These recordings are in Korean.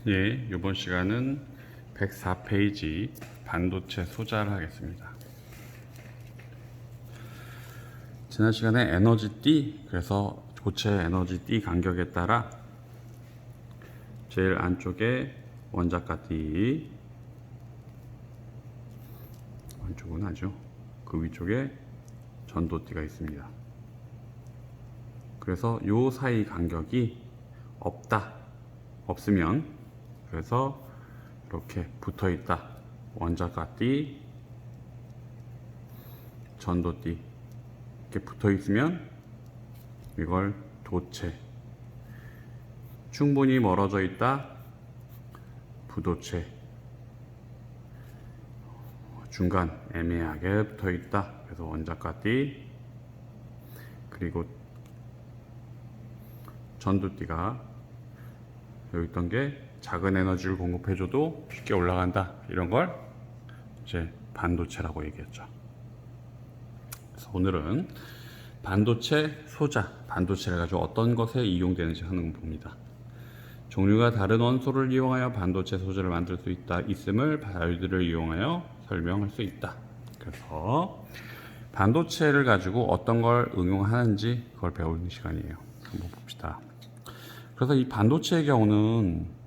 예, 이번 시간은 104페이지 반도체 소자를 하겠습니다. 지난 시간에 에너지 D, 그래서 고체 에너지 D 간격에 따라 제일 안쪽에 원자가 D, 안쪽은 아죠. 그 위쪽에 전도 D가 있습니다. 그래서 요 사이 간격이 없으면 그래서 이렇게 붙어 있다. 원자가 D, 전도 D 이렇게 붙어 있으면 이걸 도체. 충분히 멀어져 있다. 부도체. 중간 애매하게 붙어 있다. 그래서 원자가 D, 그리고 전도 D가 여기 있던 게 작은 에너지를 공급해줘도 쉽게 올라간다. 이런 걸 이제 반도체라고 얘기했죠. 그래서 오늘은 반도체 소자, 반도체를 가지고 어떤 것에 이용되는지 하는 거 봅니다. 종류가 다른 원소를 이용하여 반도체 소재를 만들 수 있음을 다이오드를 이용하여 설명할 수 있다. 그래서 반도체를 가지고 어떤 걸 응용하는지 그걸 배우는 시간이에요. 한번 봅시다. 그래서 이 반도체의 경우는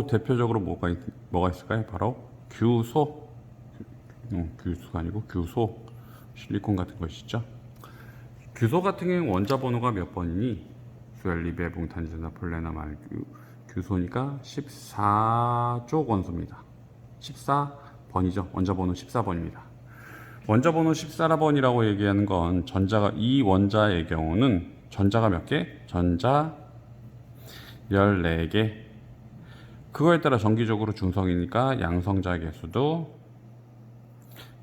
대표적으로 뭐가 있을까요? 바로 규소, 규수가 아니고 규소, 실리콘 같은 것이죠. 규소 같은 경우는 원자 번호가 몇 번이니? 수열리베, 붕탄지나, 폴레나, 말규, 규소니까 14쪽 원소입니다. 14번이죠. 원자 번호 14번입니다. 원자 번호 14번이라고 얘기하는 건 이 원자의 경우는 전자가 몇 개? 전자 14개. 그거에 따라 정기적으로 중성이니까 양성자 개수도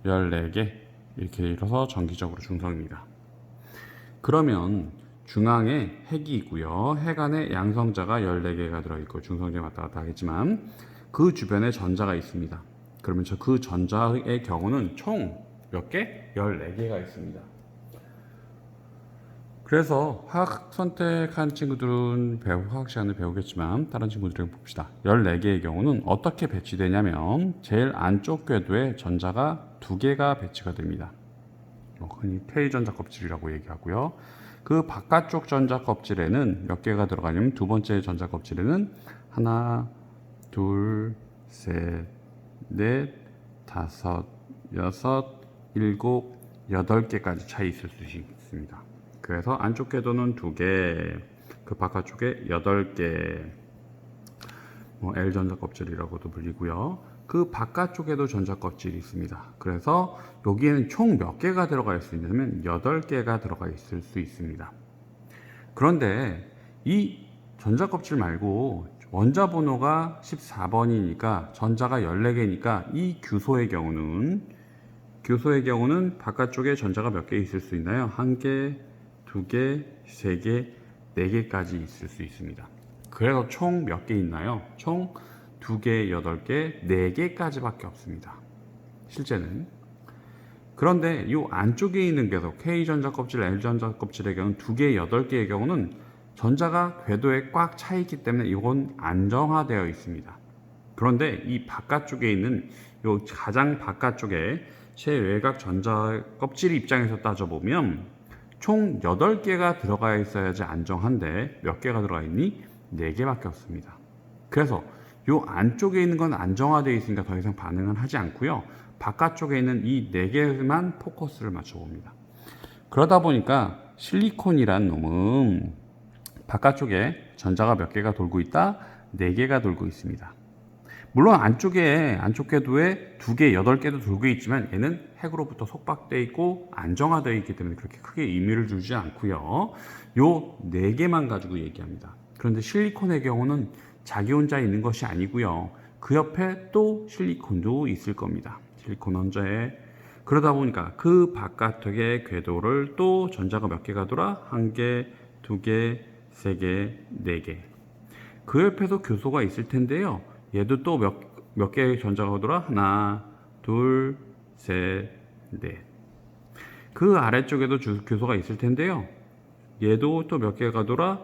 14개 이렇게 이뤄서 정기적으로 중성입니다. 그러면 중앙에 핵이 있고요. 핵 안에 양성자가 14개가 들어있고 중성자 왔다 갔다 하겠지만 그 주변에 전자가 있습니다. 그러면 그 전자의 경우는 총 몇 개? 14개가 있습니다. 그래서 화학 선택한 친구들은 화학 시간을 배우겠지만 다른 친구들은 봅시다. 14개의 경우는 어떻게 배치되냐면 제일 안쪽 궤도에 전자가 2개가 배치가 됩니다. 흔히 K전자 껍질이라고 얘기하고요. 그 바깥쪽 전자 껍질에는 몇 개가 들어가냐면 두 번째 전자 껍질에는 하나, 둘, 셋, 넷, 다섯, 여섯, 일곱, 8개까지 차이 있을 수 있습니다. 그래서 안쪽 궤도는 2개, 그 바깥쪽에 8개, L전자 껍질이라고도 불리고요. 그 바깥쪽에도 전자 껍질이 있습니다. 그래서 여기에는 총 몇 개가 들어가 있을 수 있냐면 8개가 들어가 있을 수 있습니다. 그런데 이 전자 껍질 말고 원자 번호가 14번이니까 전자가 14개니까 이 규소의 경우는 바깥쪽에 전자가 몇 개 있을 수 있나요? 1개, 2개, 3개, 4개까지 있을 수 있습니다. 그래서 총 몇 개 있나요? 총 2개, 8개, 4개까지 밖에 없습니다. 실제는. 그런데 이 안쪽에 있는 계속 K전자 껍질, L전자 껍질의 경우는 2개, 8개의 경우는 전자가 궤도에 꽉 차 있기 때문에 이건 안정화되어 있습니다. 그런데 이 바깥쪽에 있는 이 가장 바깥쪽에 최외곽 전자 껍질 입장에서 따져보면 총 8개가 들어가 있어야지 안정한데 몇 개가 들어가 있니? 4개밖에 없습니다. 그래서 이 안쪽에 있는 건 안정화되어 있으니까 더 이상 반응은 하지 않고요. 바깥쪽에 있는 이 4개만 포커스를 맞춰봅니다. 그러다 보니까 실리콘이란 놈은 바깥쪽에 전자가 몇 개가 돌고 있다? 4개가 돌고 있습니다. 물론 안쪽 궤도에 2개, 8개도 돌고 있지만 얘는 핵으로부터 속박되어 있고 안정화되어 있기 때문에 그렇게 크게 의미를 주지 않고요. 요 4개만 가지고 얘기합니다. 그런데 실리콘의 경우는 자기 혼자 있는 것이 아니고요. 그 옆에 또 실리콘도 있을 겁니다. 실리콘 원자에. 그러다 보니까 그 바깥쪽의 궤도를 또 전자가 몇 개가 돌아? 1개, 2개, 3개, 4개. 그 옆에도 교소가 있을 텐데요. 얘도 또 몇 개의 전자가 돌아? 하나, 둘, 셋, 넷. 그 아래쪽에도 교소가 있을 텐데요. 얘도 또 몇 개가 돌아?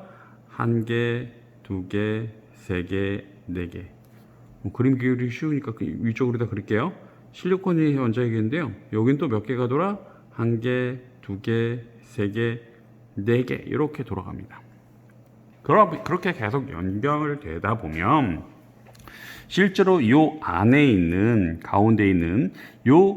1개, 2개, 3개, 4개. 그림 그리기 쉬우니까 위쪽으로다 그릴게요. 실리콘이 원자핵인데요. 여긴 또 몇 개가 돌아? 1개, 2개, 3개, 4개 이렇게 돌아갑니다. 그렇게 계속 연결되다 보면 실제로 이 안에 있는 가운데 있는 이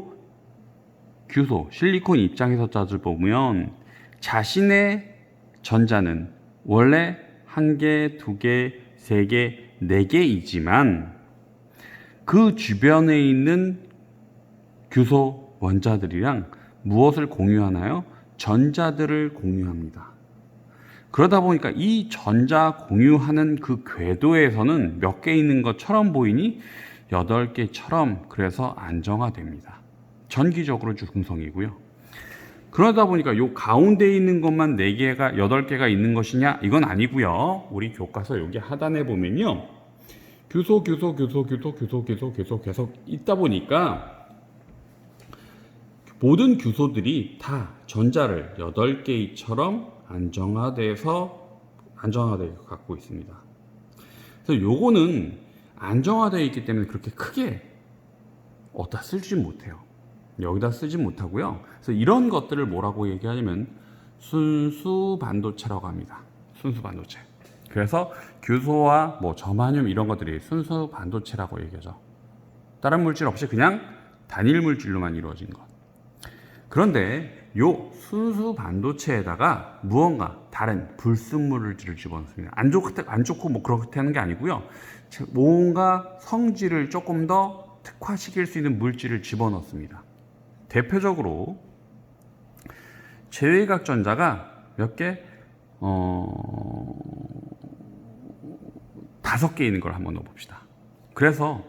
규소 실리콘 입장에서 따져보면 자신의 전자는 원래 1개, 2개, 3개, 4개이지만 그 주변에 있는 규소 원자들이랑 무엇을 공유하나요? 전자들을 공유합니다. 그러다 보니까 이 전자 공유하는 그 궤도에서는 몇 개 있는 것처럼 보이니 8개처럼 그래서 안정화됩니다. 전기적으로 중성이고요. 그러다 보니까 이 가운데 있는 것만 4개가 8개가 있는 것이냐? 이건 아니고요. 우리 교과서 여기 하단에 보면요. 규소 계속 있다 보니까 모든 규소들이 다 전자를 8개처럼 안정화되게 갖고 있습니다. 그래서 요거는 안정화되어 있기 때문에 그렇게 크게 어디다 쓰지 못해요. 여기다 쓰지 못하고요. 그래서 이런 것들을 뭐라고 얘기하냐면 순수 반도체라고 합니다. 순수 반도체. 그래서 규소와 뭐 저마늄 이런 것들이 순수 반도체라고 얘기하죠. 다른 물질 없이 그냥 단일 물질로만 이루어진 것. 그런데 요 순수 반도체에다가 무언가 다른 불순물질을 집어넣습니다. 안 좋고 뭐 그렇게 하는 게 아니고요. 뭔가 성질을 조금 더 특화시킬 수 있는 물질을 집어넣습니다. 대표적으로 최외각 전자가 몇 개? 5개 있는 걸 한번 넣어봅시다. 그래서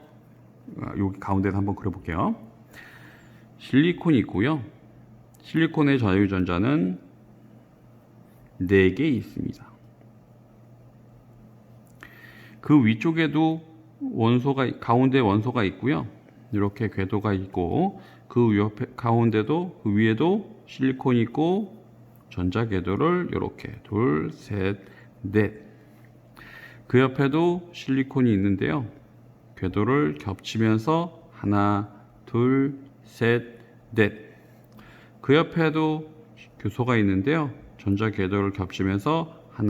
여기 가운데서 한번 그려볼게요. 실리콘이 있고요. 실리콘의 자유전자는 4개 있습니다. 그 위쪽에도 가운데 원소가 있고요. 이렇게 궤도가 있고 그 옆에 가운데도 그 위에도 실리콘이 있고 전자 궤도를 이렇게 2, 3, 4. 그 옆에도 실리콘이 있는데요. 궤도를 겹치면서 1, 2, 3, 4. 그 옆에도 규소가 있는데요. 전자 궤도를 겹치면서 1, 2,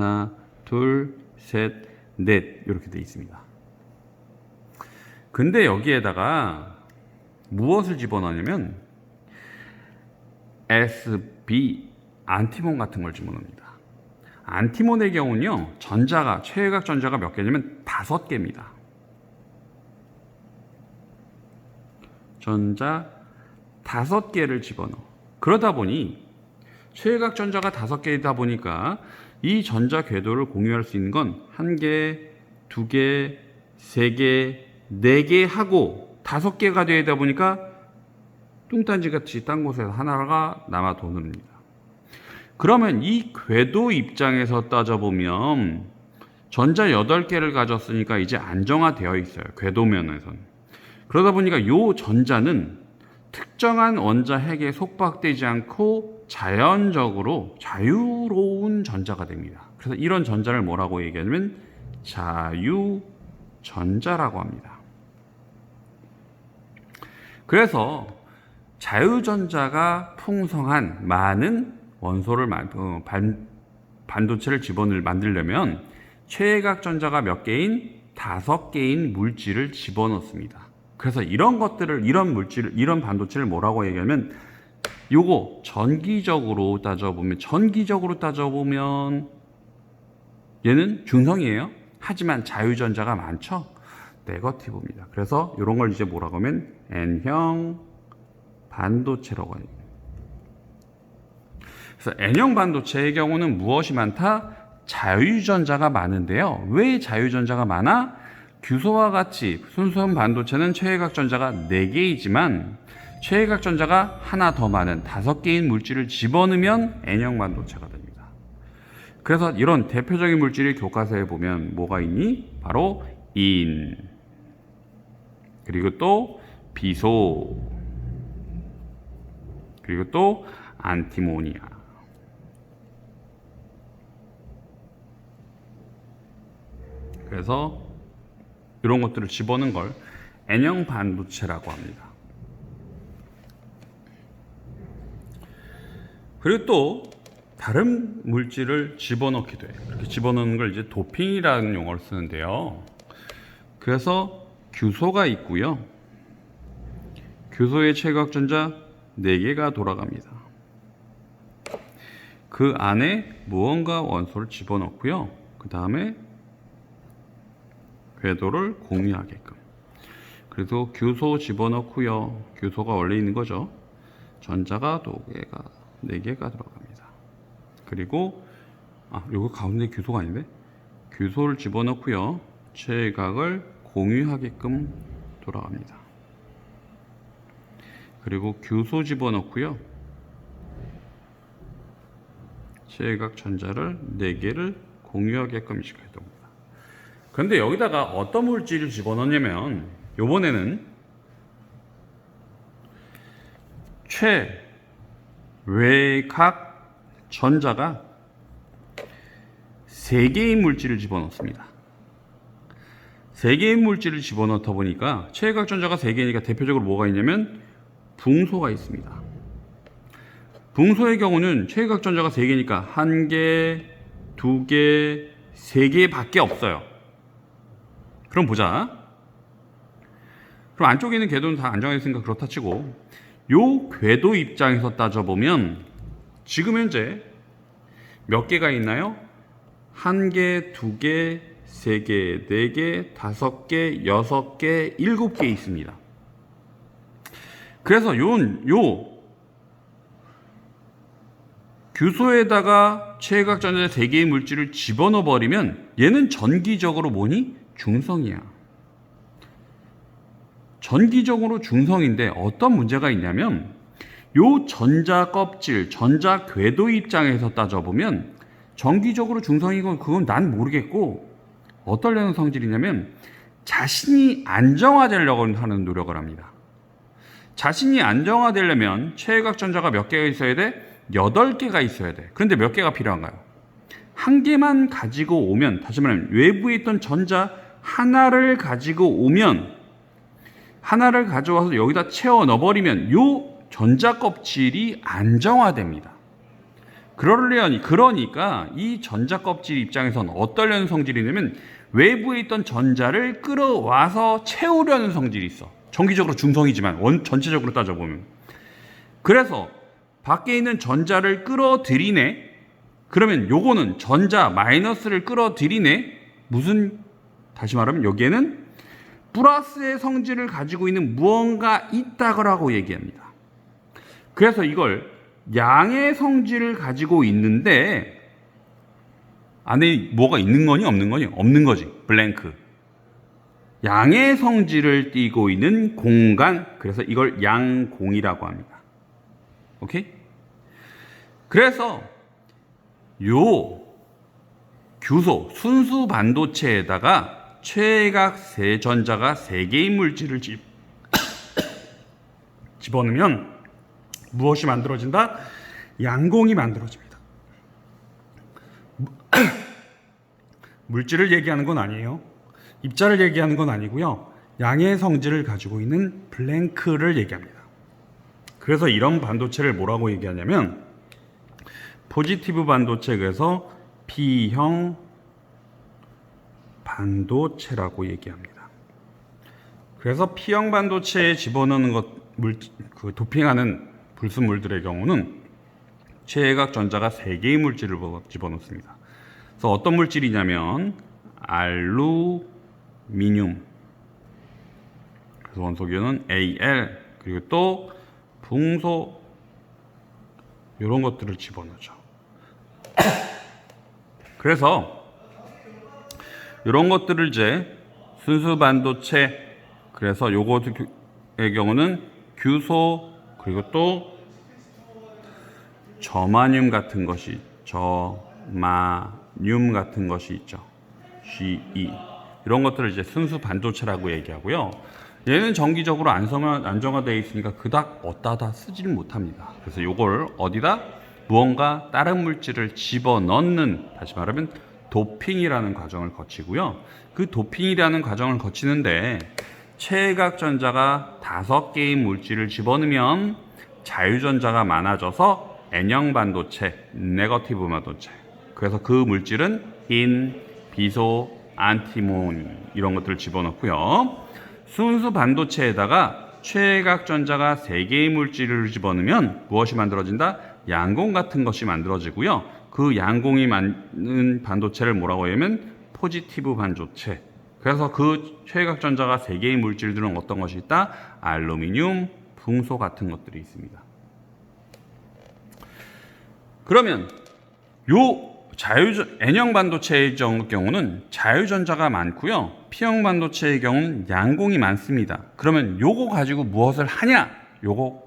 3, 4 이렇게 되어 있습니다. 근데 여기에다가 무엇을 집어넣냐면 SB 안티몬 같은 걸 집어넣습니다. 안티몬의 경우는요. 최외각 전자가 몇 개냐면 5개입니다. 전자 5개를 집어넣어. 그러다 보니 최외각 전자가 5개이다 보니까 이 전자 궤도를 공유할 수 있는 건 1개, 2개, 3개, 4개 하고 5개가 되다 보니까 뚱딴지같이 딴 곳에서 하나가 남아 도는입니다. 그러면 이 궤도 입장에서 따져보면 전자 8개를 가졌으니까 이제 안정화되어 있어요. 궤도면에서는. 그러다 보니까 이 전자는 특정한 원자핵에 속박되지 않고 자연적으로 자유로운 전자가 됩니다. 그래서 이런 전자를 뭐라고 얘기하냐면 자유전자라고 합니다. 그래서 자유전자가 풍성한 많은 원소를 반도체를 만들려면 최외각 전자가 몇 개인 5개인 물질을 집어넣습니다. 그래서 이런 반도체를 뭐라고 얘기하면 요거 전기적으로 따져보면 얘는 중성이에요. 하지만 자유전자가 많죠. 네거티브입니다. 그래서 이런 걸 이제 뭐라고 하면 N형 반도체라고 합니다. 그래서 N형 반도체의 경우는 무엇이 많다? 자유전자가 많은데요. 왜 자유전자가 많아? 규소와 같이 순수한 반도체는 최외각 전자가 4개이지만 최외각 전자가 하나 더 많은 5개인 물질을 집어넣으면 N형 반도체가 됩니다. 그래서 이런 대표적인 물질이 교과서에 보면 뭐가 있니? 바로 인, 그리고 또 비소, 그리고 또 안티모니아. 그래서 이런 것들을 집어넣은 걸 N형 반도체라고 합니다. 그리고 또 다른 물질을 집어넣기도 해요. 이렇게 집어넣는 걸 이제 도핑이라는 용어를 쓰는데요. 그래서 규소가 있고요. 규소의 최각전자 4개가 돌아갑니다. 그 안에 무언가 원소를 집어넣고요. 그 다음에 궤도를 공유하게끔. 그래서 규소 집어넣고요. 규소가 원래 있는 거죠. 전자가 4개가 들어갑니다. 그리고 요거 가운데 규소가 아닌데? 규소를 집어넣고요. 최각을 공유하게끔 돌아갑니다. 그리고 규소 집어넣고요. 최각 전자를 4개를 공유하게끔 시켜야 됩니다. 그런데 여기다가 어떤 물질을 집어넣냐면 요번에는 최외각 전자가 3개의 물질을 집어넣습니다. 3개의 물질을 집어넣다 보니까 최외각 전자가 3개니까 대표적으로 뭐가 있냐면 붕소가 있습니다. 붕소의 경우는 최외각 전자가 3개니까 1개, 2개, 3개 밖에 없어요. 그럼 보자. 그럼 안쪽에 있는 궤도는 다 안정화 있으니까 그렇다 치고 요 궤도 입장에서 따져보면 지금 현재 몇 개가 있나요? 1개, 2개, 3개, 4개, 5개, 6개, 7개 있습니다. 그래서 요 규소에다가 최외각 전자 3개의 물질을 집어넣어 버리면 얘는 전기적으로 뭐니? 중성이야. 전기적으로 중성인데 어떤 문제가 있냐면 요 전자 껍질, 전자 궤도 입장에서 따져보면 전기적으로 중성이고 그건 난 모르겠고 어떠려는 성질이냐면 자신이 안정화되려고 하는 노력을 합니다. 자신이 안정화되려면 최외각 전자가 몇 개가 있어야 돼? 8개가 있어야 돼. 그런데 몇 개가 필요한가요? 1개만 가지고 오면, 다시 말하면 외부에 있던 전자 하나를 가지고 오면, 하나를 가져와서 여기다 채워 넣어버리면 요 전자 껍질이 안정화됩니다. 그러니까 이 전자 껍질 입장에서는 어떠려는 성질이냐면 외부에 있던 전자를 끌어와서 채우려는 성질이 있어. 정기적으로 중성이지만 전체적으로 따져보면. 그래서 밖에 있는 전자를 끌어들이네. 그러면 요거는 전자 마이너스를 끌어들이네. 다시 말하면 여기에는 플러스의 성질을 가지고 있는 무언가 있다고 얘기합니다. 그래서 이걸 양의 성질을 가지고 있는데 안에 뭐가 있는 거니 없는 거니? 없는 거지. 블랭크. 양의 성질을 띠고 있는 공간. 그래서 이걸 양공이라고 합니다. 오케이? 그래서 요 규소 순수 반도체에다가 최외각 전자가 3개의 물질을 집어넣으면 무엇이 만들어진다? 양공이 만들어집니다. 물질을 얘기하는 건 아니에요. 입자를 얘기하는 건 아니고요. 양의 성질을 가지고 있는 블랭크를 얘기합니다. 그래서 이런 반도체를 뭐라고 얘기하냐면 포지티브 반도체, 그래서 P형 반도체라고 얘기합니다. 그래서 P형 반도체에 집어넣는 도핑하는 불순물들의 경우는 최외각 전자가 3개의 물질을 집어넣습니다. 그래서 어떤 물질이냐면 알루미늄, 그래서 원소기호는 Al, 그리고 또 붕소, 이런 것들을 집어넣죠. 그래서 이런 것들을 이제 순수 반도체, 그래서 요거의 경우는 규소, 그리고 또 저마늄 같은 것이 있죠. Ge. 이런 것들을 이제 순수 반도체라고 얘기하고요. 얘는 정기적으로 안정화되어 있으니까 그닥 어디다 쓰지를 못합니다. 그래서 요걸 어디다 무언가 다른 물질을 집어넣는, 다시 말하면 도핑이라는 과정을 거치고요. 그 도핑이라는 과정을 거치는데 최외곽전자가 5개의 물질을 집어넣으면 자유전자가 많아져서 N형 반도체, 네거티브 반도체. 그래서 그 물질은 인, 비소, 안티몬 이런 것들을 집어넣고요. 순수 반도체에다가 최외곽전자가 3개의 물질을 집어넣으면 무엇이 만들어진다? 양공 같은 것이 만들어지고요. 그 양공이 많은 반도체를 뭐라고 하냐면 포지티브 반도체. 그래서 그 최외곽전자가 3개의 물질들은 어떤 것이 있다? 알루미늄, 붕소 같은 것들이 있습니다. 그러면 요 N형 반도체의 경우는 자유전자가 많고요. P형 반도체의 경우는 양공이 많습니다. 그러면 요거 가지고 무엇을 하냐? 요거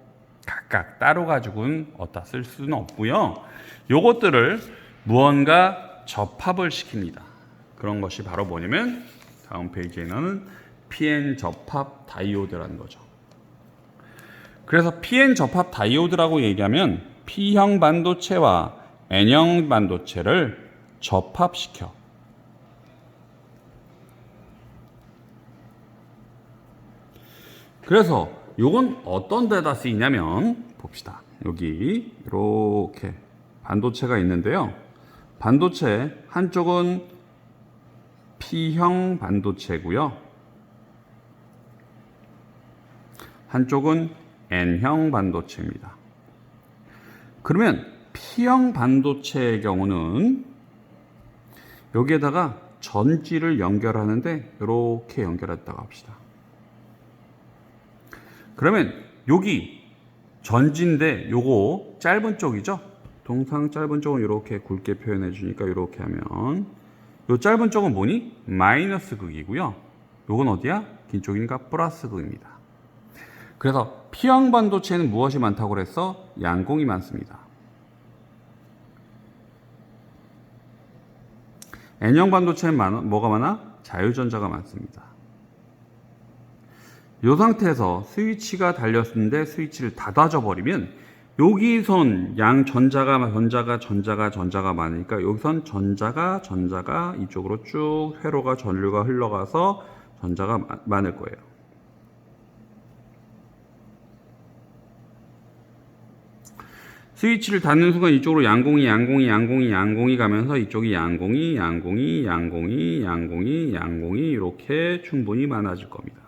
각각 따로 가지고는 어디다 쓸 수는 없고요. 요것들을 무언가 접합을 시킵니다. 그런 것이 바로 뭐냐면 다음 페이지에 나오는 PN 접합 다이오드라는 거죠. 그래서 PN 접합 다이오드라고 얘기하면 P형 반도체와 N형 반도체를 접합시켜. 그래서 요건 어떤 데다 쓰이냐면 봅시다. 여기 이렇게 반도체가 있는데요. 반도체 한쪽은 P형 반도체고요. 한쪽은 N형 반도체입니다. 그러면 P형 반도체의 경우는 여기에다가 전지를 연결하는데 이렇게 연결했다고 합시다. 그러면 여기 전지인데 요거 짧은 쪽이죠? 동상 짧은 쪽은 이렇게 굵게 표현해 주니까 이렇게 하면 요 짧은 쪽은 뭐니? 마이너스 극이고요. 요건 어디야? 긴 쪽이니까 플러스 극입니다. 그래서 P형 반도체는 무엇이 많다고 그랬어? 양공이 많습니다. N형 반도체는 뭐가 많아? 자유전자가 많습니다. 이 상태에서 스위치가 달렸는데 스위치를 닫아줘 버리면 여기선 전자가 많으니까 여기선 전자가 이쪽으로 쭉 회로가 전류가 흘러가서 전자가 많을 거예요. 스위치를 닫는 순간 이쪽으로 양공이 가면서 이쪽이 양공이 이렇게 충분히 많아질 겁니다.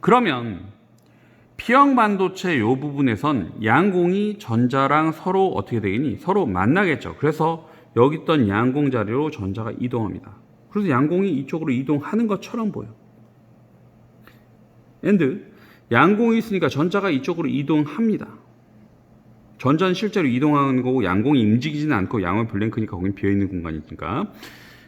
그러면 P형 반도체 이 부분에선 양공이 전자랑 서로 어떻게 되겠니? 서로 만나겠죠. 그래서 여기 있던 양공 자리로 전자가 이동합니다. 그래서 양공이 이쪽으로 이동하는 것처럼 보여. 양공이 있으니까 전자가 이쪽으로 이동합니다. 전자는 실제로 이동하는 거고 양공이 움직이지는 않고 양은 블랭크니까 거긴 비어있는 공간이니까.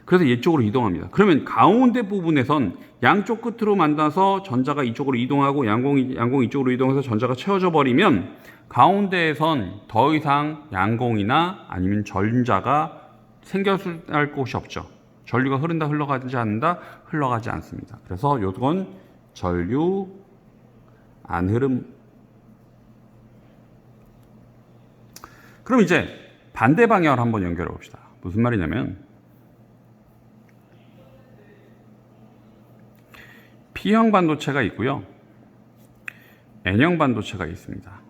그래서 이쪽으로 이동합니다. 그러면 가운데 부분에선 양쪽 끝으로 만나서 전자가 이쪽으로 이동하고 양공이 이쪽으로 이동해서 전자가 채워져 버리면 가운데에선 더 이상 양공이나 아니면 전자가 생겨날 곳이 없죠. 전류가 흘러가지 않는다? 흘러가지 않습니다. 그래서 이건 전류 안 흐름. 그럼 이제 반대 방향을 한번 연결해 봅시다. 무슨 말이냐면 P형 반도체가 있고요. N형 반도체가 있습니다.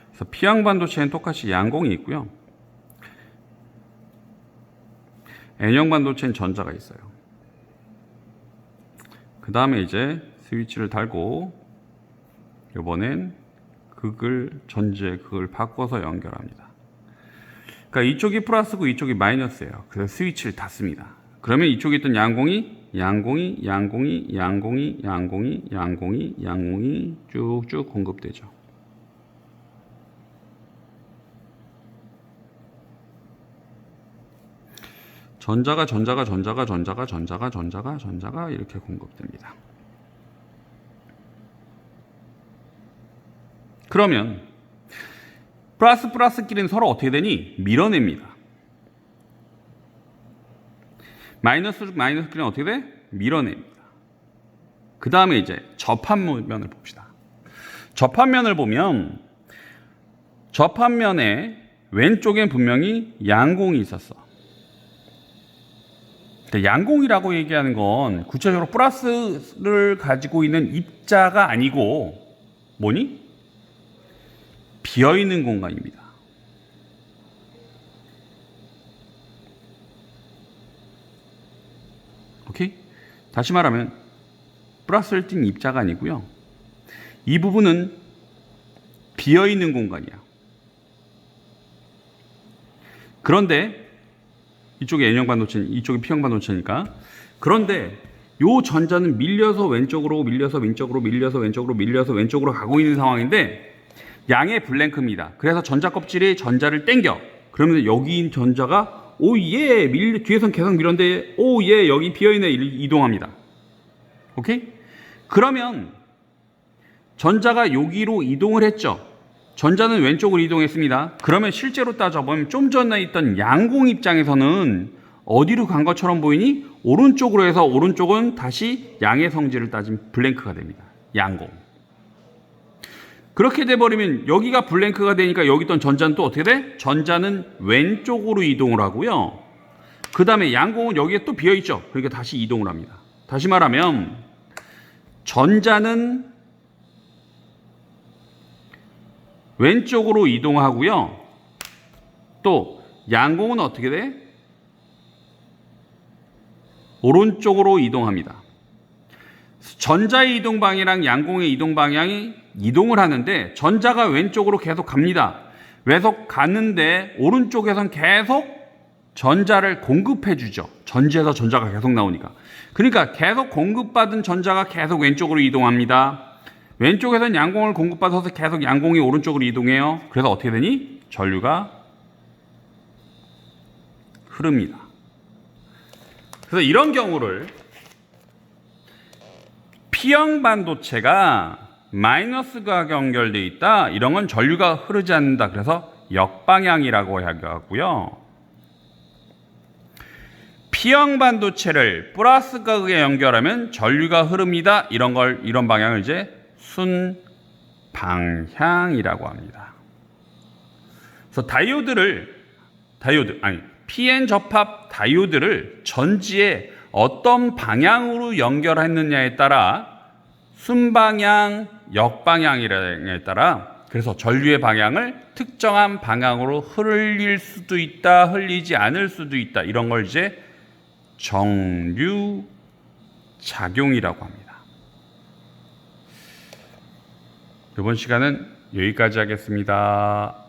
그래서 P형 반도체는 똑같이 양공이 있고요. N형 반도체는 전자가 있어요. 그 다음에 이제 스위치를 달고 이번엔 전지의 극을 바꿔서 연결합니다. 그러니까 이쪽이 플러스고 이쪽이 마이너스예요. 그래서 스위치를 닫습니다. 그러면 이쪽에 있던 양공이 쭉쭉 공급되죠. 전자가 이렇게 공급됩니다. 그러면 플러스끼리는 서로 어떻게 되니? 밀어냅니다. 마이너스끼리는 어떻게 돼? 밀어냅니다. 그 다음에 이제 접합면을 봅시다. 접합면을 보면 접합면에 왼쪽엔 분명히 양공이 있었어. 양공이라고 얘기하는 건 구체적으로 플러스를 가지고 있는 입자가 아니고 뭐니? 비어있는 공간입니다. 오케이? 다시 말하면 플러스를 띈 입자가 아니고요. 이 부분은 비어있는 공간이야. 그런데 이쪽이 N형 반도체, 이쪽이 P형 반도체니까. 그런데 요 전자는 밀려서 왼쪽으로, 밀려서 왼쪽으로, 밀려서 왼쪽으로, 밀려서 왼쪽으로 가고 있는 상황인데 양의 블랭크입니다. 그래서 전자 껍질이 전자를 땡겨. 그러면 여기 있는 전자가 오예 뒤에선 계속 밀었는데 오예 여기 비어있네 이동합니다. 오케이? 그러면 전자가 여기로 이동을 했죠. 전자는 왼쪽으로 이동했습니다. 그러면 실제로 따져보면 좀 전에 있던 양공 입장에서는 어디로 간 것처럼 보이니? 오른쪽으로 해서 오른쪽은 다시 양의 성질을 따진 블랭크가 됩니다. 양공. 그렇게 돼버리면 여기가 블랭크가 되니까 여기 있던 전자는 또 어떻게 돼? 전자는 왼쪽으로 이동을 하고요. 그 다음에 양공은 여기에 또 비어있죠. 그러니까 다시 이동을 합니다. 다시 말하면 전자는 왼쪽으로 이동하고요. 또 양공은 어떻게 돼? 오른쪽으로 이동합니다. 전자의 이동 방향이랑 양공의 이동 방향이 이동을 하는데 전자가 왼쪽으로 계속 갑니다. 계속 가는데 오른쪽에선 계속 전자를 공급해 주죠. 전지에서 전자가 계속 나오니까. 그러니까 계속 공급받은 전자가 계속 왼쪽으로 이동합니다. 왼쪽에서는 양공을 공급받아서 계속 양공이 오른쪽으로 이동해요. 그래서 어떻게 되니? 전류가 흐릅니다. 그래서 이런 경우를 P형 반도체가 마이너스가 연결되어 있다. 이런 건 전류가 흐르지 않는다. 그래서 역방향이라고 하고요. P형 반도체를 플러스가 연결하면 전류가 흐릅니다. 이런 방향을 이제 순방향이라고 합니다. 그래서 PN 접합 다이오드를 전지에 어떤 방향으로 연결했느냐에 따라 순방향, 역방향에 따라 그래서 전류의 방향을 특정한 방향으로 흘릴 수도 있다, 흘리지 않을 수도 있다. 이런 걸 이제 정류 작용이라고 합니다. 이번 시간은 여기까지 하겠습니다.